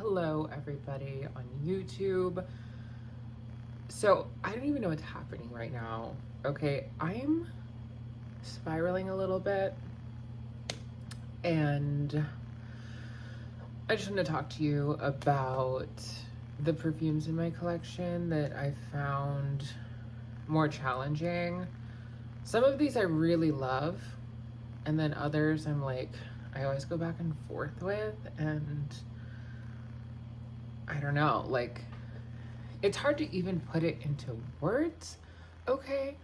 Hello everybody on YouTube. So I don't even know what's happening right now. Okay, I'm spiraling a little bit and I just want to talk to you about the perfumes in my collection that I found more challenging. Some of these I really love, and then others I'm like, I always go back and forth with, and I don't know, like, it's hard to even put it into words, okay?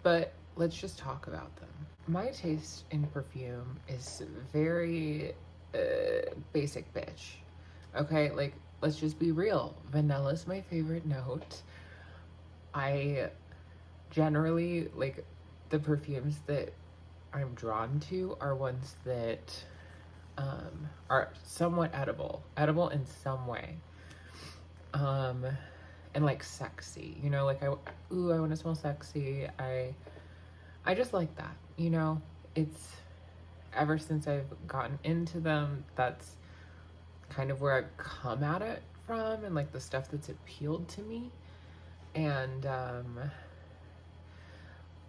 But let's just talk about them. My taste in perfume is very basic bitch, okay? Like, let's just be real. Vanilla's my favorite note. I generally, like, the perfumes that I'm drawn to are ones that are somewhat edible in some way. And like sexy, you know, like I want to smell sexy. I just like that, you know. It's ever since I've gotten into them, that's kind of where I've come at it from, and like the stuff that's appealed to me. And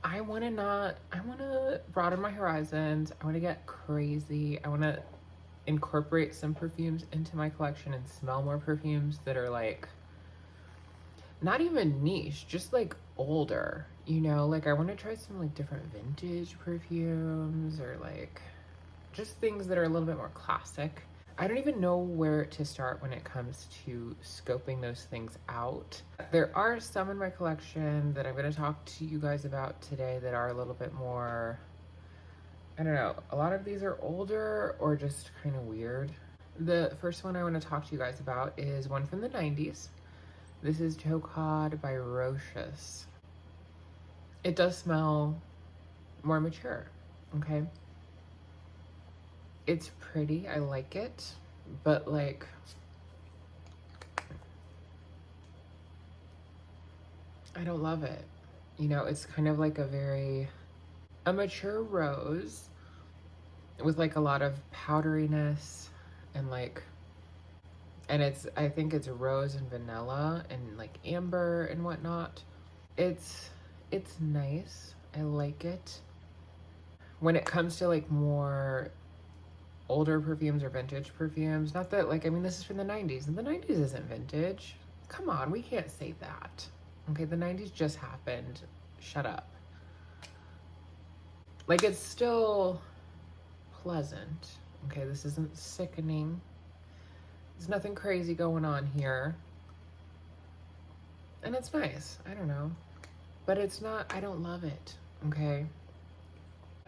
I want to broaden my horizons. I want to get crazy. I want to incorporate some perfumes into my collection and smell more perfumes that are like not even niche, just like older, you know. Like I want to try some like different vintage perfumes, or like just things that are a little bit more classic. I don't even know where to start when it comes to scoping those things out. There are some in my collection that I'm going to talk to you guys about today that are a little bit more, I don't know, a lot of these are older or just kind of weird. The first one I want to talk to you guys about is one from the 90s. This is Tocade by Rochas. It does smell more mature, okay? It's pretty, I like it, but like, I don't love it. You know, it's kind of like a mature rose with like a lot of powderiness and like, and I think it's rose and vanilla and like amber and whatnot. It's nice. I like it. When it comes to like more older perfumes or vintage perfumes, not that like, I mean, this is from the 90s, and the 90s isn't vintage. Come on, we can't say that. Okay, the 90s just happened. Shut up. Like, it's still pleasant. Okay, this isn't sickening. There's nothing crazy going on here. And it's nice. I don't know. But it's not, I don't love it. Okay.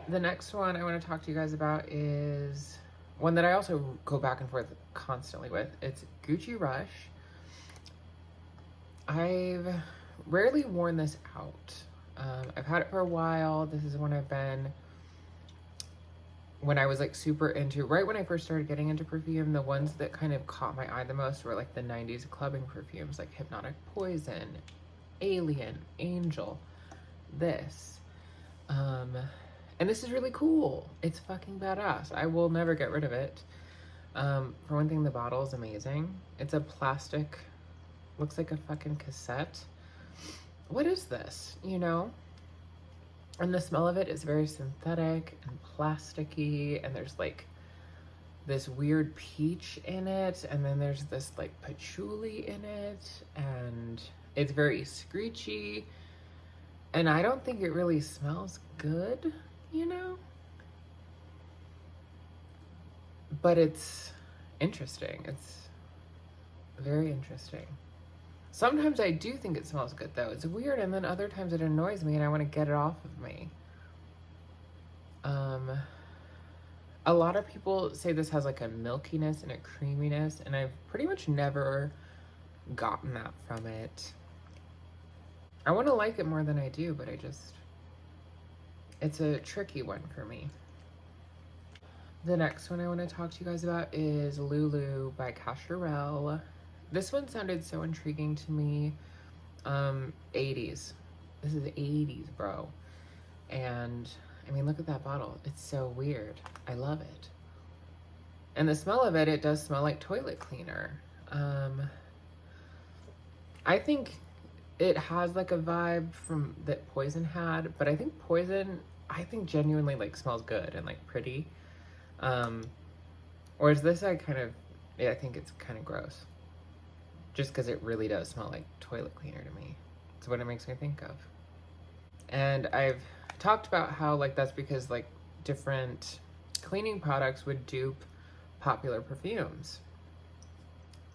The next one I want to talk to you guys about is one that I also go back and forth constantly with. It's Gucci Rush. I've rarely worn this out. I've had it for a while. This is one I've been, when I was like super into, right when I first started getting into perfume, the ones that kind of caught my eye the most were like the 90s clubbing perfumes, like Hypnotic Poison, Alien, Angel, this. And this is really cool. It's fucking badass. I will never get rid of it. For one thing, the bottle is amazing. It's a plastic, looks like a fucking cassette. What is this, you know? And the smell of it is very synthetic and plasticky, and there's like this weird peach in it, and then there's this like patchouli in it, and it's very screechy, and I don't think it really smells good, you know? But it's interesting. It's very interesting. Sometimes I do think it smells good though. It's weird, and then other times it annoys me and I want to get it off of me. A lot of people say this has like a milkiness and a creaminess, and I've pretty much never gotten that from it. I want to like it more than I do, but it's a tricky one for me. The next one I want to talk to you guys about is Loulou by Cacharel. This one sounded so intriguing to me. 80s. This is 80s, bro. And I mean, look at that bottle. It's so weird. I love it. And the smell of it, it does smell like toilet cleaner. Um, I think it has like a vibe from that Poison had, but I think Poison, I think genuinely like smells good and like pretty. Um, whereas this, yeah, I think it's kind of gross. Just because it really does smell like toilet cleaner to me. It's what it makes me think of. And I've talked about how like that's because like different cleaning products would dupe popular perfumes.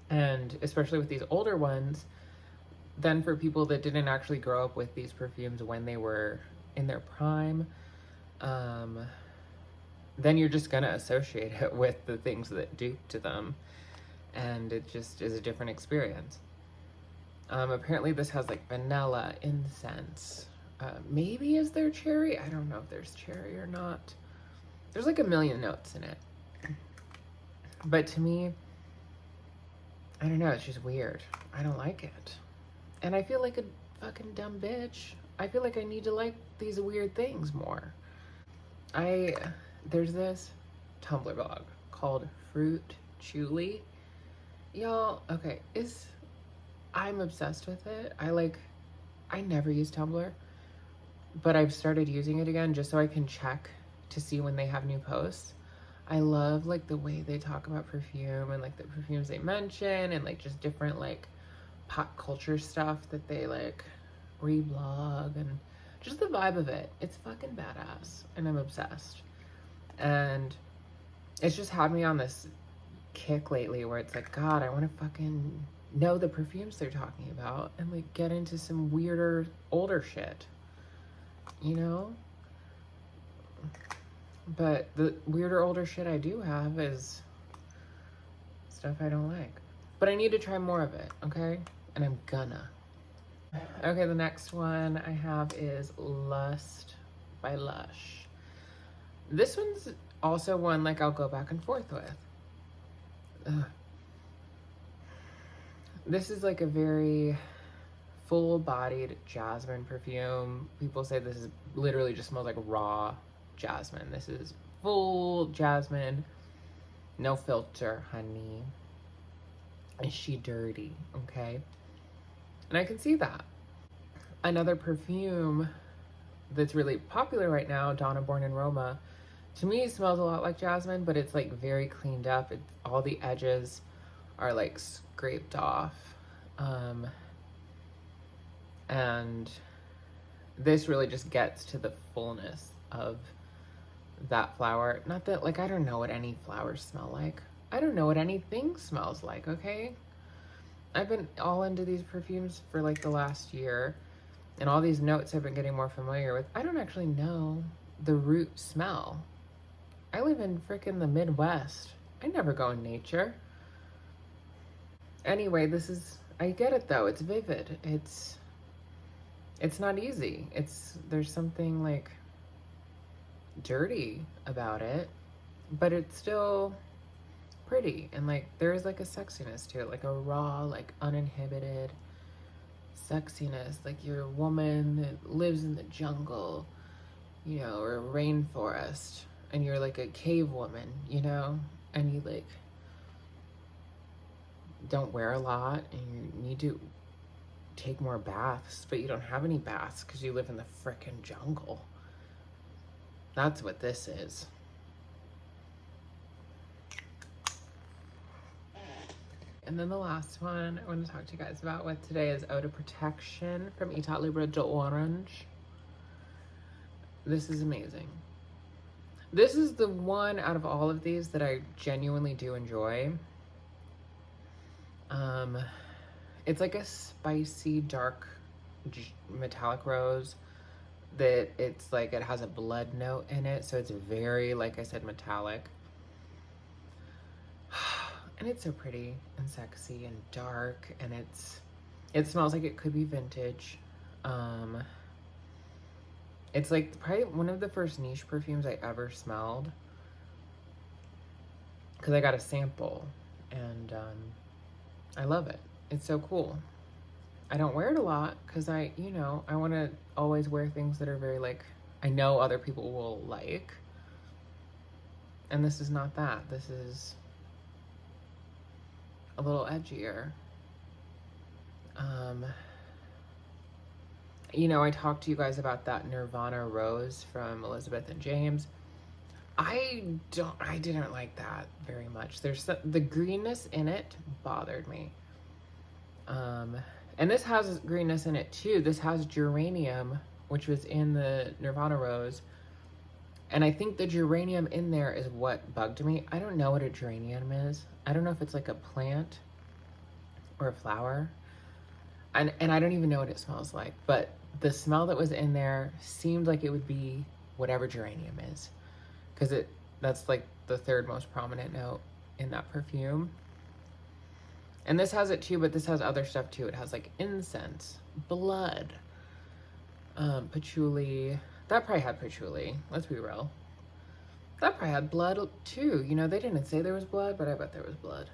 And especially with these older ones, then for people that didn't actually grow up with these perfumes when they were in their prime, um, then you're just gonna associate it with the things that dupe to them. And it just is a different experience. Apparently this has like vanilla, incense. Maybe is there cherry? I don't know if there's cherry or not. There's like a million notes in it. But to me, I don't know, it's just weird. I don't like it. And I feel like a fucking dumb bitch. I feel like I need to like these weird things more. There's this Tumblr blog called Fruit Chuli. Y'all, okay, I'm obsessed with it. I never use Tumblr, but I've started using it again just so I can check to see when they have new posts. I love like the way they talk about perfume and like the perfumes they mention and like just different like pop culture stuff that they like reblog and just the vibe of it. It's fucking badass and I'm obsessed. And it's just had me on this kick lately where it's like, God, I want to fucking know the perfumes they're talking about and like get into some weirder older shit, you know? But the weirder older shit I do have is stuff I don't like. But I need to try more of it, okay? And I'm gonna. Okay, the next one I have is Lust by Lush. This one's also one like I'll go back and forth with. Ugh. This is like a very full-bodied jasmine perfume. People say this is literally just smells like raw jasmine. This is full jasmine, no filter, honey. Is she dirty? Okay. And I can see that. Another perfume that's really popular right now, Donna Born in Roma, to me it smells a lot like jasmine, but it's like very cleaned up. All the edges are like scraped off. And this really just gets to the fullness of that flower. Not that, like, I don't know what any flowers smell like. I don't know what anything smells like, okay? I've been all into these perfumes for like the last year, and all these notes I've been getting more familiar with. I don't actually know the root smell. I live in frickin' the Midwest. I never go in nature. Anyway, I get it though. It's vivid. It's not easy. There's something like dirty about it, but it's still pretty. And like, there's like a sexiness to it, like a raw, like uninhibited sexiness. Like you're a woman that lives in the jungle, you know, or a rainforest, and you're like a cave woman, you know, and you like don't wear a lot and you need to take more baths, but you don't have any baths because you live in the frickin' jungle. That's what this is. And then the last one I want to talk to you guys about with today is Eau De Protection from Etat Libre d'Orange. This is amazing. This is the one out of all of these that I genuinely do enjoy. It's like a spicy, dark, metallic rose that it's like, it has a blood note in it. So it's very, like I said, metallic. And it's so pretty and sexy and dark, and it smells like it could be vintage. It's like probably one of the first niche perfumes I ever smelled, because I got a sample, and I love it. It's so cool. I don't wear it a lot because I want to always wear things that are very like, I know other people will like. And this is not that. This is a little edgier. You know, I talked to you guys about that Nirvana Rose from Elizabeth and James. I didn't like that very much. The greenness in it bothered me. And this has greenness in it too. This has geranium, which was in the Nirvana Rose. And I think the geranium in there is what bugged me. I don't know what a geranium is. I don't know if it's like a plant or a flower. And I don't even know what it smells like. But the smell that was in there seemed like it would be whatever geranium is. Because that's like the third most prominent note in that perfume. And this has it too, but this has other stuff too. It has like incense, blood, patchouli. That probably had patchouli. Let's be real. That probably had blood too. You know, they didn't say there was blood, but I bet there was blood.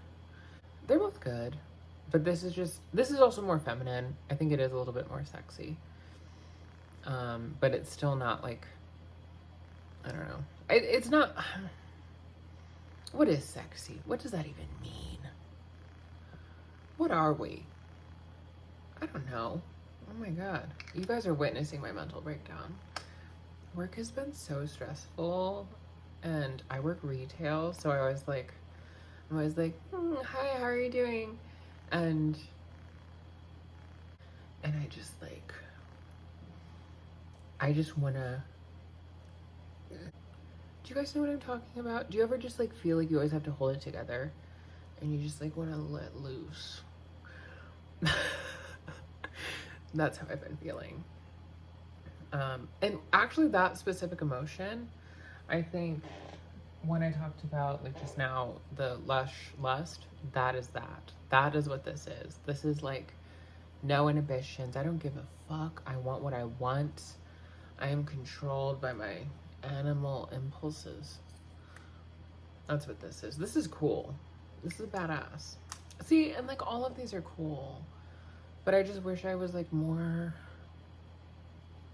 They're both good. But this is also more feminine. I think it is a little bit more sexy. But it's still not like, I don't know. It's not, what is sexy? What does that even mean? What are we? I don't know. Oh my God. You guys are witnessing my mental breakdown. Work has been so stressful, and I work retail, so I'm always like, hi, how are you doing? And I just like, I just wanna, do you guys know what I'm talking about? Do you ever just like feel like you always have to hold it together and you just like wanna let loose? That's how I've been feeling. And actually that specific emotion, I think when I talked about like just now, the Lush Lust, that is what this is. This is like no inhibitions. I don't give a fuck. I want what I want. I am controlled by my animal impulses. That's what this is. This is cool. This is badass. See, and like all of these are cool, but I just wish I was like more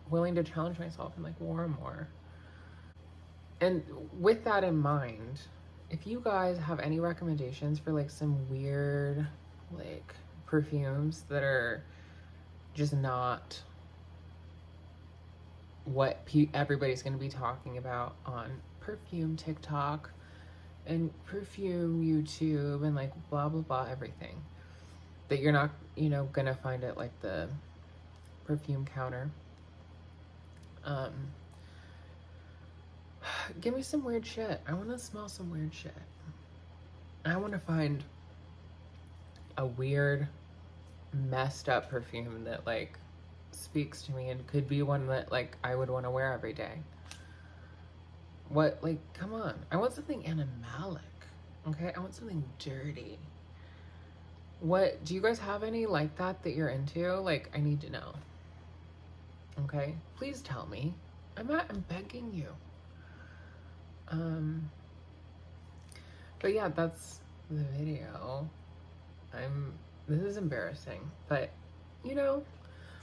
willing to challenge myself and like more. And with that in mind, if you guys have any recommendations for like some weird like perfumes that are just not what everybody's going to be talking about on perfume TikTok and perfume YouTube and like blah blah blah, everything that you're not, you know, gonna find at like the perfume counter, give me some weird shit. I want to smell some weird shit. I want to find a weird messed up perfume that like speaks to me and could be one that like I would want to wear every day. What, like, come on. I want something animalic, okay? I want something dirty. What, do you guys have any like that you're into? Like, I need to know. Okay? Please tell me. I'm begging you. But yeah, that's the video. This is embarrassing, but you know,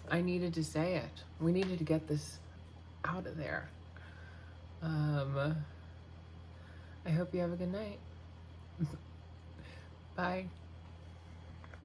I needed to say it. We needed to get this out of there. I hope you have a good night. Bye.